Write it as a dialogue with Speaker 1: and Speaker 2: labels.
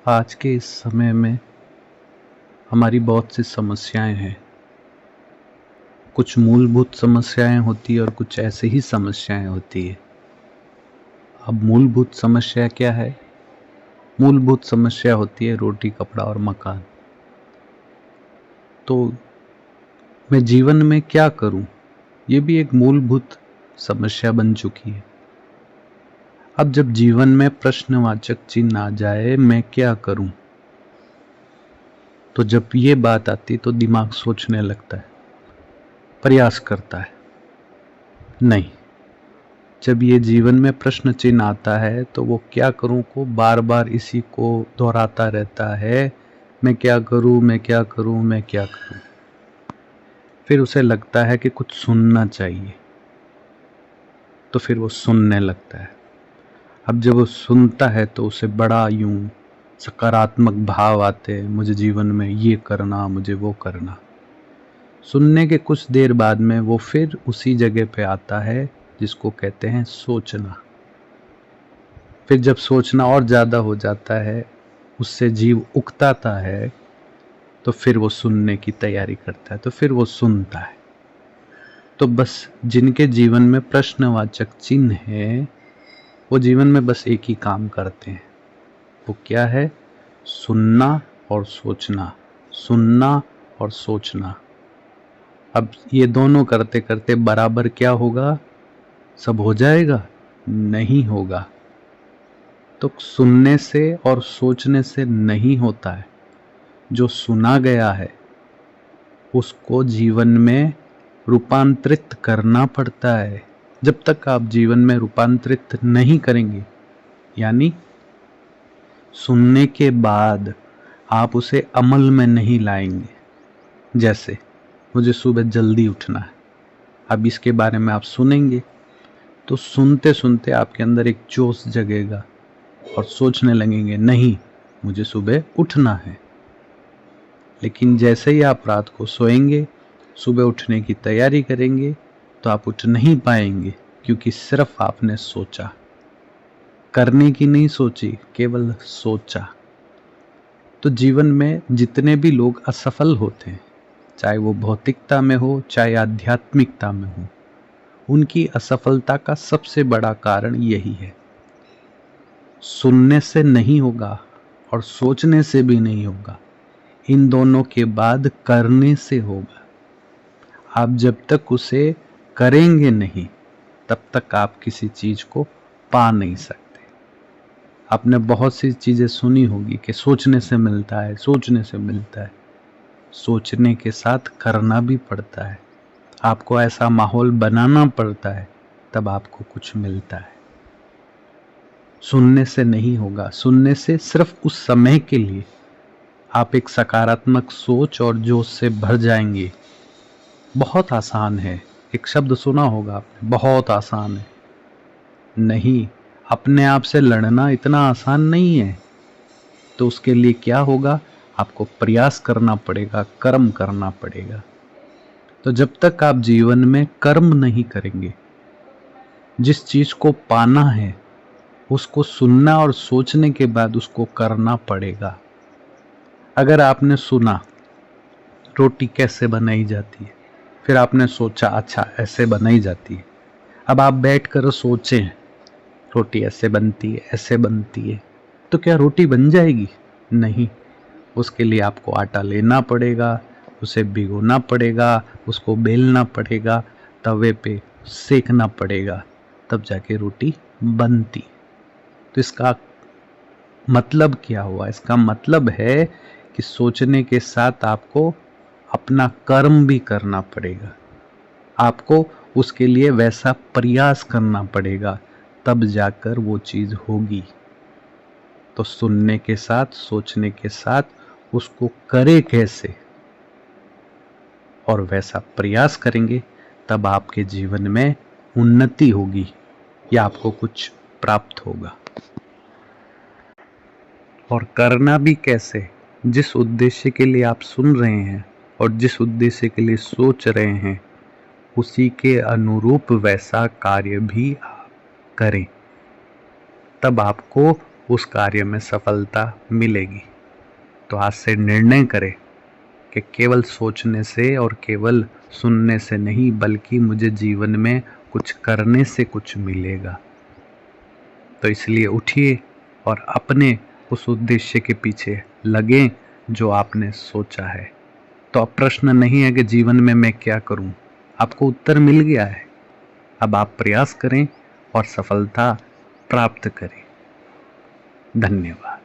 Speaker 1: आज के इस समय में हमारी बहुत सी समस्याएं हैं। कुछ मूलभूत समस्याएं होती है और कुछ ऐसे ही समस्याएं होती है। अब मूलभूत समस्या क्या है? मूलभूत समस्या होती है रोटी, कपड़ा और मकान। तो मैं जीवन में क्या करूं, ये भी एक मूलभूत समस्या बन चुकी है। अब जब जीवन में प्रश्नवाचक चिन्ह आ जाए, मैं क्या करूं, तो जब ये बात आती तो दिमाग सोचने लगता है, प्रयास करता है। नहीं, जब ये जीवन में प्रश्न चिन्ह आता है तो वो क्या करूं को बार बार इसी को दोहराता रहता है। मैं क्या करूं, मैं क्या करूं, मैं क्या करूं। फिर उसे लगता है कि कुछ सुनना चाहिए, तो फिर वो सुनने लगता है। अब जब वो सुनता है तो उसे बड़ा यूं सकारात्मक भाव आते हैं, मुझे जीवन में ये करना, मुझे वो करना। सुनने के कुछ देर बाद में वो फिर उसी जगह पे आता है जिसको कहते हैं सोचना। फिर जब सोचना और ज़्यादा हो जाता है, उससे जीव उकताता है, तो फिर वो सुनने की तैयारी करता है, तो फिर वो सुनता है। तो बस जिनके जीवन में प्रश्नवाचक चिन्ह है, वो जीवन में बस एक ही काम करते हैं। वो क्या है? सुनना और सोचना, सुनना और सोचना। अब ये दोनों करते करते बराबर क्या होगा? सब हो जाएगा? नहीं होगा। तो सुनने से और सोचने से नहीं होता है। जो सुना गया है उसको जीवन में रूपांतरित करना पड़ता है। जब तक आप जीवन में रूपांतरित नहीं करेंगे, यानी सुनने के बाद आप उसे अमल में नहीं लाएंगे। जैसे मुझे सुबह जल्दी उठना है, अब इसके बारे में आप सुनेंगे तो सुनते सुनते आपके अंदर एक जोश जगेगा और सोचने लगेंगे, नहीं, मुझे सुबह उठना है। लेकिन जैसे ही आप रात को सोएंगे, सुबह उठने की तैयारी करेंगे, तो आप उठ नहीं पाएंगे, क्योंकि सिर्फ आपने सोचा, करने की नहीं सोची, केवल सोचा। तो जीवन में जितने भी लोग असफल होते हैं, चाहे वो भौतिकता में हो चाहे आध्यात्मिकता में हो, उनकी असफलता का सबसे बड़ा कारण यही है। सुनने से नहीं होगा और सोचने से भी नहीं होगा, इन दोनों के बाद करने से होगा। आप जब तक उसे करेंगे नहीं, तब तक आप किसी चीज को पा नहीं सकते। आपने बहुत सी चीजें सुनी होगी कि सोचने से मिलता है, सोचने से मिलता है। सोचने के साथ करना भी पड़ता है। आपको ऐसा माहौल बनाना पड़ता है, तब आपको कुछ मिलता है। सुनने से नहीं होगा। सुनने से सिर्फ उस समय के लिए आप एक सकारात्मक सोच और जोश से भर जाएंगे। बहुत आसान है। एक शब्द सुना होगा आपने, बहुत आसान है। नहीं, अपने आप से लड़ना इतना आसान नहीं है। तो उसके लिए क्या होगा? आपको प्रयास करना पड़ेगा, कर्म करना पड़ेगा। तो जब तक आप जीवन में कर्म नहीं करेंगे, जिस चीज को पाना है उसको सुनना और सोचने के बाद उसको करना पड़ेगा। अगर आपने सुना रोटी कैसे बनाई जाती है, फिर आपने सोचा अच्छा ऐसे बनाई जाती है, अब आप बैठकर सोचें रोटी ऐसे बनती है, ऐसे बनती है, तो क्या रोटी बन जाएगी? नहीं। उसके लिए आपको आटा लेना पड़ेगा, उसे भिगोना पड़ेगा, उसको बेलना पड़ेगा, तवे पे सेकना पड़ेगा, तब जाके रोटी बनती। तो इसका मतलब क्या हुआ? इसका मतलब है कि सोचने के साथ आपको अपना कर्म भी करना पड़ेगा। आपको उसके लिए वैसा प्रयास करना पड़ेगा, तब जाकर वो चीज होगी। तो सुनने के साथ, सोचने के साथ उसको करे कैसे और वैसा प्रयास करेंगे, तब आपके जीवन में उन्नति होगी या आपको कुछ प्राप्त होगा। और करना भी कैसे? जिस उद्देश्य के लिए आप सुन रहे हैं और जिस उद्देश्य के लिए सोच रहे हैं, उसी के अनुरूप वैसा कार्य भी आप करें, तब आपको उस कार्य में सफलता मिलेगी। तो आज से निर्णय करें कि केवल सोचने से और केवल सुनने से नहीं, बल्कि मुझे जीवन में कुछ करने से कुछ मिलेगा। तो इसलिए उठिए और अपने उस उद्देश्य के पीछे लगें जो आपने सोचा है। तो अब प्रश्न नहीं है कि जीवन में मैं क्या करूं, आपको उत्तर मिल गया है। अब आप प्रयास करें और सफलता प्राप्त करें। धन्यवाद।